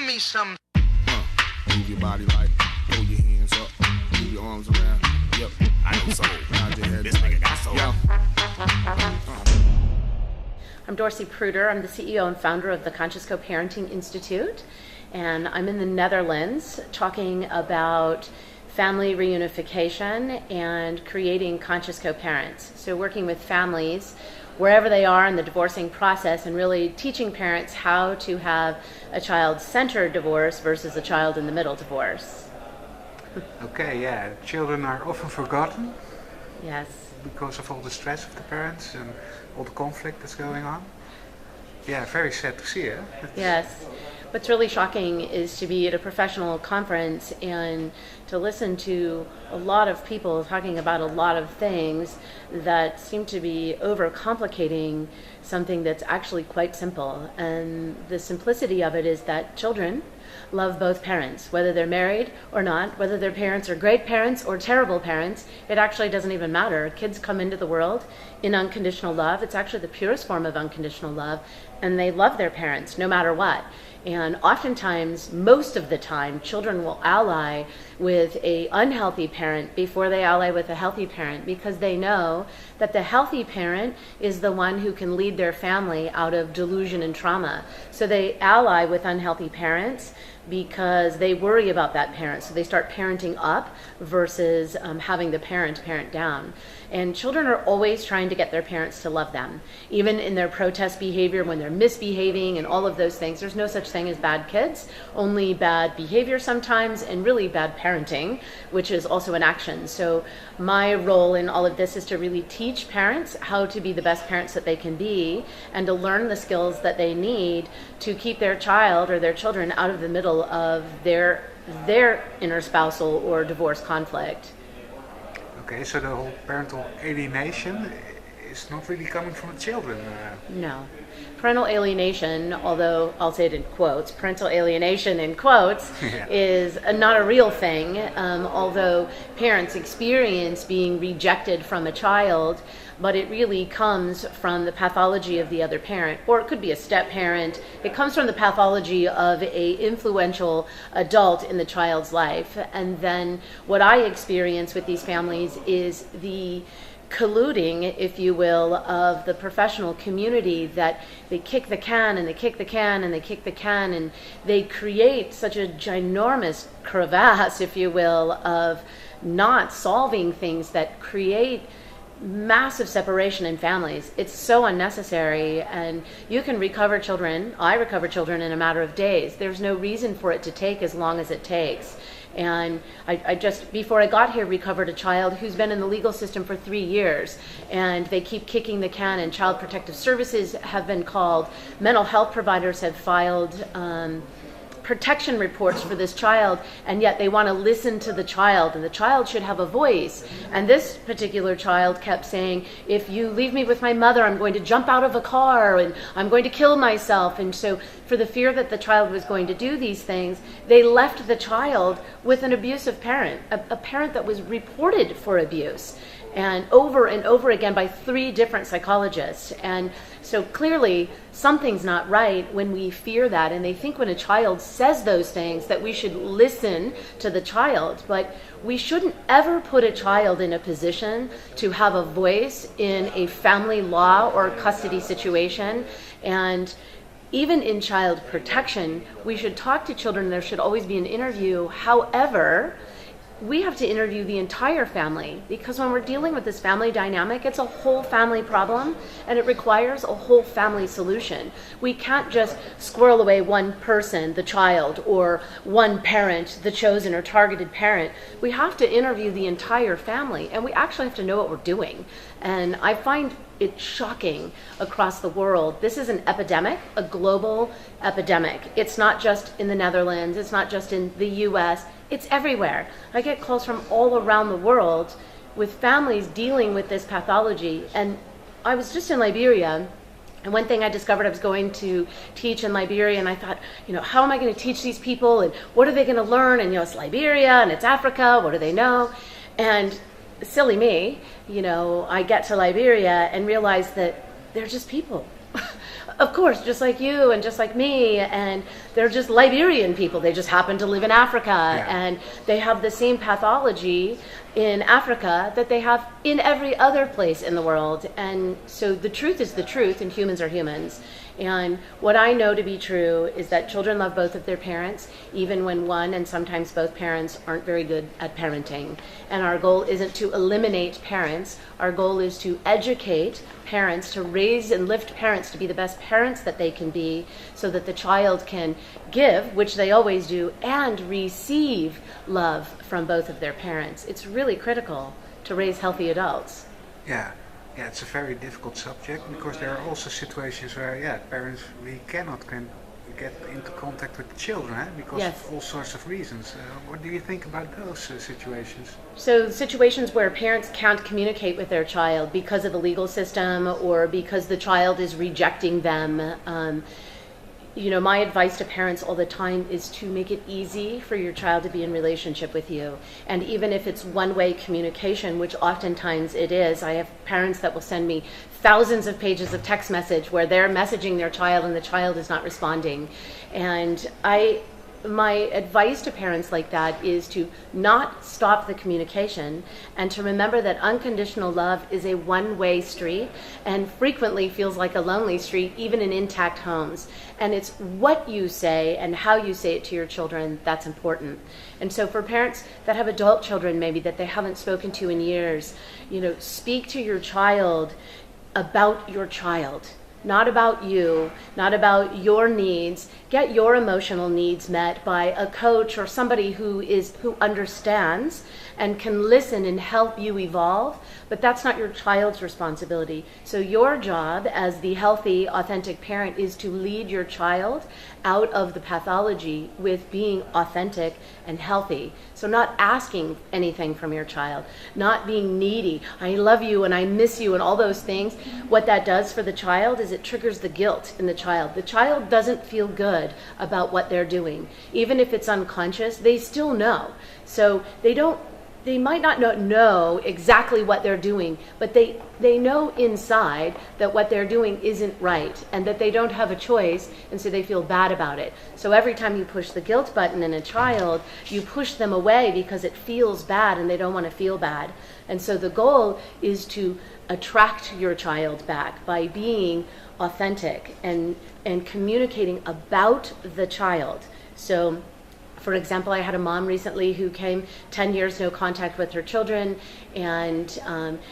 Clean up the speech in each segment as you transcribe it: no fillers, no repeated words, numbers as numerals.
me some. Move your body like, throw your hands up, move your arms around. Yep, I know soul. Nod your head. This nigga got soul. Yeah. I'm Dorsey Pruder. I'm the CEO and founder of the Conscious Co-Parenting Institute, and I'm in the Netherlands talking about family reunification and creating conscious co-parents. So working with families wherever they are in the divorcing process and really teaching parents how to have a child-centered divorce versus a child-in-the-middle divorce. Okay, yeah, children are often forgotten. Yes. Because of all the stress of the parents and all the conflict that's going on. Yeah, very sad to see, eh? Yes. What's really shocking is to be at a professional conference and to listen to a lot of people talking about a lot of things that seem to be overcomplicating something that's actually quite simple. And the simplicity of it is that children love both parents, whether they're married or not, whether their parents are great parents or terrible parents. It actually doesn't even matter. Kids come into the world in unconditional love. It's actually the purest form of unconditional love, and they love their parents no matter what. And oftentimes, most of the time, children will ally with an unhealthy parent before they ally with a healthy parent, because they know that the healthy parent is the one who can lead their family out of delusion and trauma. So they ally with unhealthy parents because they worry about that parent. So they start parenting up versus having the parent down. And children are always trying to get their parents to love them. Even in their protest behavior, when they're misbehaving and all of those things, there's no such thing as bad kids, only bad behavior sometimes, and really bad parenting, which is also an action. So my role in all of this is to really teach parents how to be the best parents that they can be, and to learn the skills that they need to keep their child or their children out of the middle of their interspousal or divorce conflict. Okay, so the whole parental alienation is not really coming from the children. No. Parental alienation, although I'll say it in quotes, parental alienation in quotes, Yeah. is not a real thing, although parents experience being rejected from a child, but it really comes from the pathology of the other parent, or it could be a step parent. It comes from the pathology of a influential adult in the child's life. And then what I experience with these families is the colluding, if you will, of the professional community, that they kick the can and they kick the can and they kick the can, and they create such a ginormous crevasse, if you will, of not solving things that create massive separation in families. It's so unnecessary, and you can recover children. I recover children in a matter of days. There's no reason for it to take as long as it takes. And I just, before I got here, recovered a child who's been in the legal system for 3 years, and they keep kicking the can, and Child Protective Services have been called. Mental health providers have filed protection reports for this child, and yet they want to listen to the child, and the child should have a voice. And this particular child kept saying, if you leave me with my mother, I'm going to jump out of a car and I'm going to kill myself. And so for the fear that the child was going to do these things, they left the child with an abusive parent, a parent that was reported for abuse, and over again by 3 different psychologists. And so clearly something's not right when we fear that, and they think when a child says those things that we should listen to the child. But we shouldn't ever put a child in a position to have a voice in a family law or custody situation. And even in child protection, we should talk to children. There should always be an interview. However, we have to interview the entire family, because when we're dealing with this family dynamic, it's a whole family problem, and it requires a whole family solution. We can't just squirrel away one person, the child, or one parent, the chosen or targeted parent. We have to interview the entire family, and we actually have to know what we're doing. And I find it shocking across the world. This is an epidemic, a global epidemic. It's not just in the Netherlands, it's not just in the US, it's everywhere. I get calls from all around the world with families dealing with this pathology. And I was just in Liberia, and one thing I discovered, I was going to teach in Liberia, and I thought, how am I going to teach these people, and what are they going to learn? And it's Liberia and it's Africa, what do they know? And silly me, I get to Liberia and realize that they're just people. Of course, just like you and just like me, and they're just Liberian people. They just happen to live in Africa, and they have the same pathology in Africa that they have in every other place in the world. And so the truth is the truth, and humans are humans. And what I know to be true is that children love both of their parents, even when one and sometimes both parents aren't very good at parenting. And our goal isn't to eliminate parents. Our goal is to educate parents, to raise and lift parents to be the best parents that they can be, so that the child can give, which they always do, and receive love from both of their parents. It's really critical to raise healthy adults. Yeah. Yeah, it's a very difficult subject, because there are also situations where, parents really cannot get into contact with the children, because of all sorts of reasons. What do you think about those situations? So situations where parents can't communicate with their child because of the legal system or because the child is rejecting them. My advice to parents all the time is to make it easy for your child to be in relationship with you. And even if it's one-way communication, which oftentimes it is, I have parents that will send me thousands of pages of text message where they're messaging their child and the child is not responding. And my advice to parents like that is to not stop the communication and to remember that unconditional love is a one-way street and frequently feels like a lonely street, even in intact homes. And it's what you say and how you say it to your children that's important. And so for parents that have adult children maybe that they haven't spoken to in years, speak to your child about your child. Not about you, not about your needs. Get your emotional needs met by a coach or somebody who understands and can listen and help you evolve, but that's not your child's responsibility. So your job as the healthy, authentic parent is to lead your child out of the pathology with being authentic and healthy. So not asking anything from your child, not being needy, I love you and I miss you and all those things. What that does for the child is it triggers the guilt in the child. The child doesn't feel good about what they're doing. Even if it's unconscious, they still know. So they might not know exactly what they're doing, but they know inside that what they're doing isn't right and that they don't have a choice, and so they feel bad about it. So every time you push the guilt button in a child, you push them away because it feels bad and they don't want to feel bad. And so the goal is to attract your child back by being authentic and communicating about the child. So for example, I had a mom recently who came 10 years, no contact with her children, and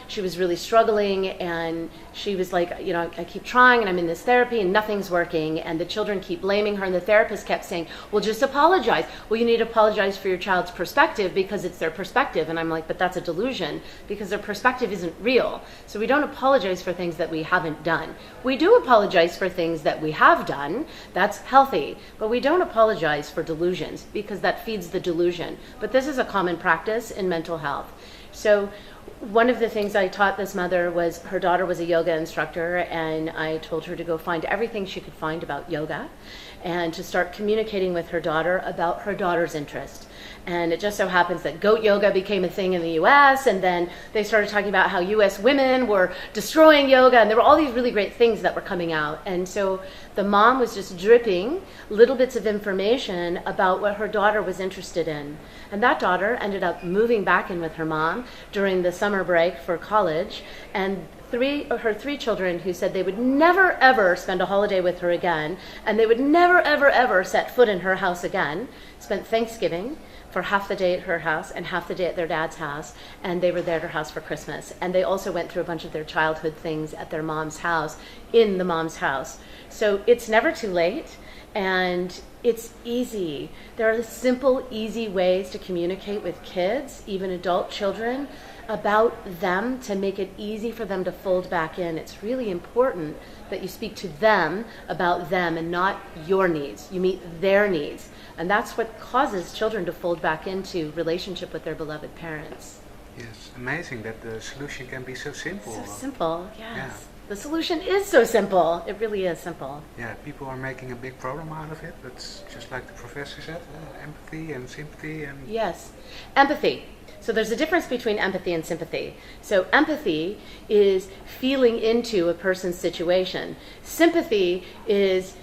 she was really struggling, and she was like, I keep trying, and I'm in this therapy, and nothing's working, and the children keep blaming her, and the therapist kept saying, well, just apologize. Well, you need to apologize for your child's perspective because it's their perspective, and I'm like, but that's a delusion, because their perspective isn't real. So we don't apologize for things that we haven't done. We do apologize for things that we have done. That's healthy, but we don't apologize for delusions, because that feeds the delusion. But this is a common practice in mental health. So one of the things I taught this mother was her daughter was a yoga instructor, and I told her to go find everything she could find about yoga and to start communicating with her daughter about her daughter's interest. And it just so happens that goat yoga became a thing in the US, and then they started talking about how US women were destroying yoga, and there were all these really great things that were coming out. And so the mom was just dripping little bits of information about what her daughter was interested in. And that daughter ended up moving back in with her mom during the summer break for college, and her three children who said they would never ever spend a holiday with her again, and they would never ever ever set foot in her house again, spent Thanksgiving for half the day at her house and half the day at their dad's house, and they were there at her house for Christmas. And they also went through a bunch of their childhood things at their mom's house, in the mom's house. So it's never too late, and it's easy. There are simple, easy ways to communicate with kids, even adult children, about them, to make it easy for them to fold back in. It's really important that you speak to them about them and not your needs. You meet their needs. And that's what causes children to fold back into relationship with their beloved parents. Yes, amazing that the solution can be so simple. So simple, yes. Yeah. The solution is so simple. It really is simple. Yeah, people are making a big problem out of it. That's just like the professor said, empathy and sympathy and... Yes, empathy. So there's a difference between empathy and sympathy. So empathy is feeling into a person's situation. Sympathy is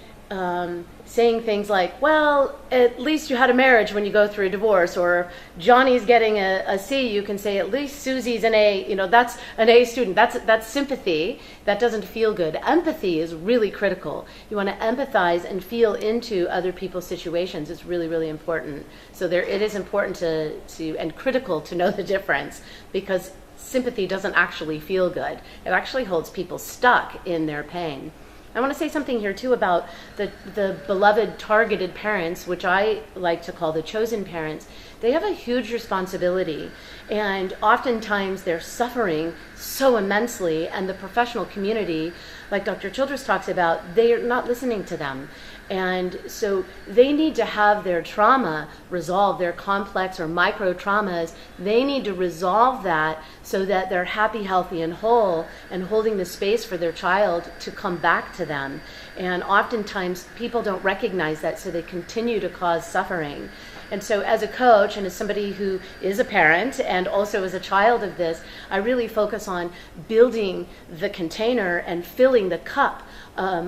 saying things like, well, at least you had a marriage when you go through a divorce, or Johnny's getting a C, you can say at least Susie's an A, that's an A student. That's sympathy. That doesn't feel good. Empathy is really critical. You want to empathize and feel into other people's situations. It's really, really important. So it is important to and critical to know the difference, because sympathy doesn't actually feel good. It actually holds people stuck in their pain. I want to say something here too about the beloved targeted parents, which I like to call the chosen parents. They have a huge responsibility, and oftentimes they're suffering so immensely, and the professional community, like Dr. Childress talks about, they're not listening to them. And so they need to have their trauma resolved, their complex or micro traumas. They need to resolve that so that they're happy, healthy, and whole, and holding the space for their child to come back to them. And oftentimes people don't recognize that, so they continue to cause suffering. And so as a coach and as somebody who is a parent and also as a child of this, I really focus on building the container and filling the cup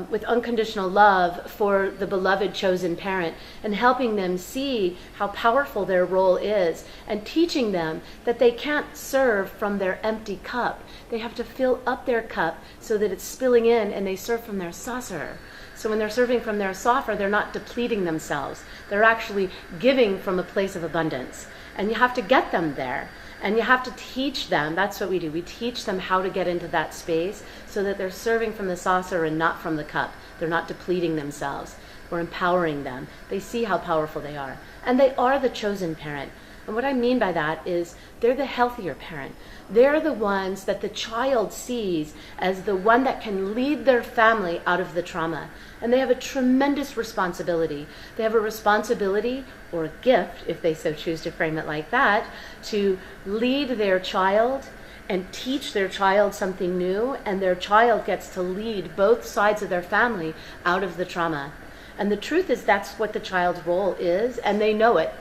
with unconditional love for the beloved chosen parent, and helping them see how powerful their role is, and teaching them that they can't serve from their empty cup. They have to fill up their cup so that it's spilling in, and they serve from their saucer. So when they're serving from their saucer, they're not depleting themselves. They're actually giving from a place of abundance. And you have to get them there. And you have to teach them. That's what we do. We teach them how to get into that space so that they're serving from the saucer and not from the cup. They're not depleting themselves. We're empowering them. They see how powerful they are. And they are the chosen parent. And what I mean by that is they're the healthier parent. They're the ones that the child sees as the one that can lead their family out of the trauma. And they have a tremendous responsibility. They have a responsibility, or a gift, if they so choose to frame it like that, to lead their child and teach their child something new, and their child gets to lead both sides of their family out of the trauma. And the truth is that's what the child's role is, and they know it,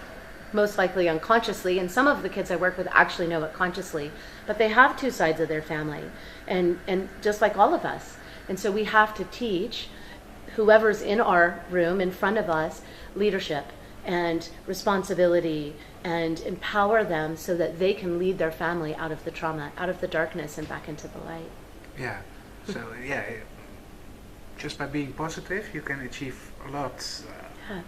most likely unconsciously, and some of the kids I work with actually know it consciously, but they have two sides of their family, and just like all of us. And so we have to teach whoever's in our room in front of us leadership and responsibility, and empower them so that they can lead their family out of the trauma, out of the darkness, and back into the light. Yeah, so just by being positive you can achieve a lot. Yeah.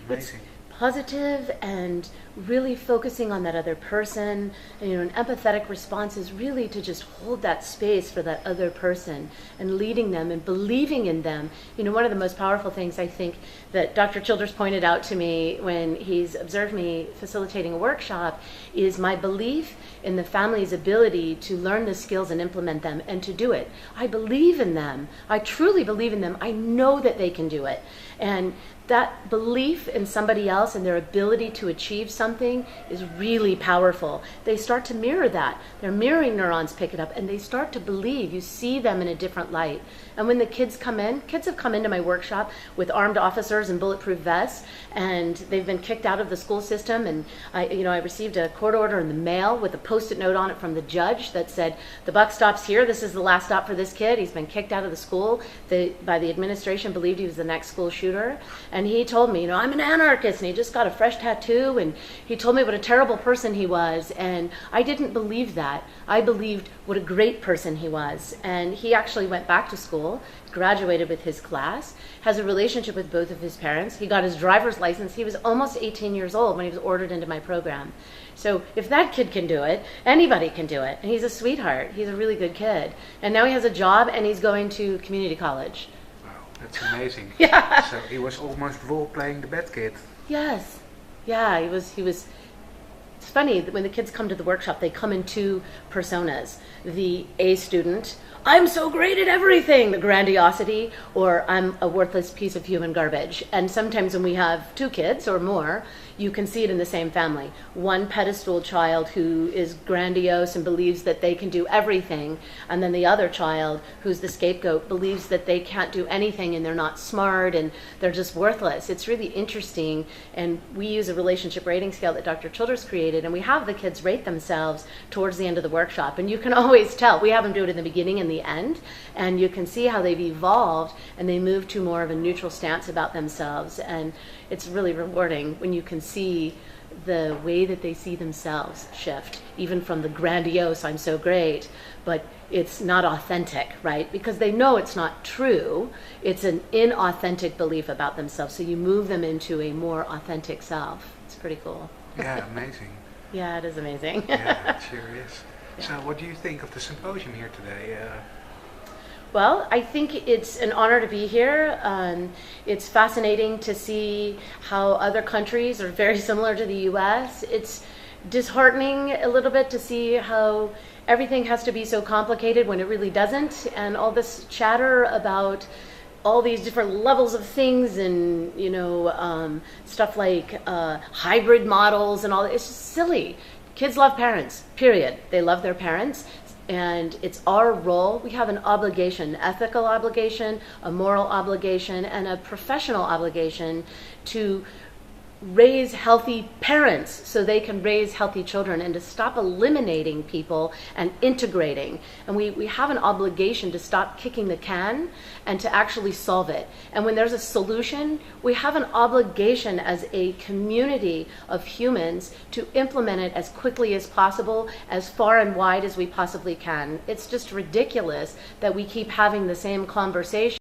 Amazing. It's positive and really focusing on that other person. And, an empathetic response is really to just hold that space for that other person and leading them and believing in them. One of the most powerful things I think that Dr. Childress pointed out to me when he's observed me facilitating a workshop is my belief in the family's ability to learn the skills and implement them and to do it. I believe in them. I truly believe in them. I know that they can do it. And that belief in somebody else and their ability to achieve something is really powerful. They start to mirror that. Their mirroring neurons pick it up, and they start to believe. You see them in a different light. And when the kids come in, kids have come into my workshop with armed officers and bulletproof vests, and they've been kicked out of the school system. And I received a court order in the mail with a Post-it note on it from the judge that said, "The buck stops here. This is the last stop for this kid. He's been kicked out of the school. By the administration, believed he was the next school shooter." And he told me, "I'm an anarchist," and he just got a fresh tattoo, and he told me what a terrible person he was. And I didn't believe that. I believed what a great person he was. And he actually went back to school, graduated with his class, has a relationship with both of his parents. He got his driver's license. He was almost 18 years old when he was ordered into my program. So if that kid can do it, anybody can do it. And he's a sweetheart. He's a really good kid. And now he has a job, and he's going to community college. Wow, that's amazing. Yeah. So he was almost role-playing the bad kid. Yes. Yeah, he was. It's funny that when the kids come to the workshop, they come in two personas. The A student, "I'm so great at everything," the grandiosity, or "I'm a worthless piece of human garbage." And sometimes when we have two kids or more, you can see it in the same family. One pedestal child who is grandiose and believes that they can do everything, and then the other child who's the scapegoat believes that they can't do anything and they're not smart and they're just worthless. It's really interesting, and we use a relationship rating scale that Dr. Childress created, and we have the kids rate themselves towards the end of the workshop, and you can always tell. We have them do it in the beginning and the end, and you can see how they've evolved and they move to more of a neutral stance about themselves, and it's really rewarding when you can see the way that they see themselves shift, even from the grandiose, I'm so great, but it's not authentic, right? Because they know it's not true. It's an inauthentic belief about themselves. So you move them into a more authentic self. It's pretty cool. Yeah, amazing. Yeah, it is amazing. Yeah, it sure is. Yeah. So what do you think of the symposium here today? Well, I think it's an honor to be here. It's fascinating to see how other countries are very similar to the U.S. It's disheartening a little bit to see how everything has to be so complicated when it really doesn't, and all this chatter about all these different levels of things and, stuff like hybrid models and all that. It's just silly. Kids love parents, period. They love their parents. And it's our role. We have an obligation, ethical obligation, a moral obligation, and a professional obligation to raise healthy parents so they can raise healthy children, and to stop eliminating people and integrating. And we have an obligation to stop kicking the can and to actually solve it. And when there's a solution, we have an obligation as a community of humans to implement it as quickly as possible, as far and wide as we possibly can. It's just ridiculous that we keep having the same conversation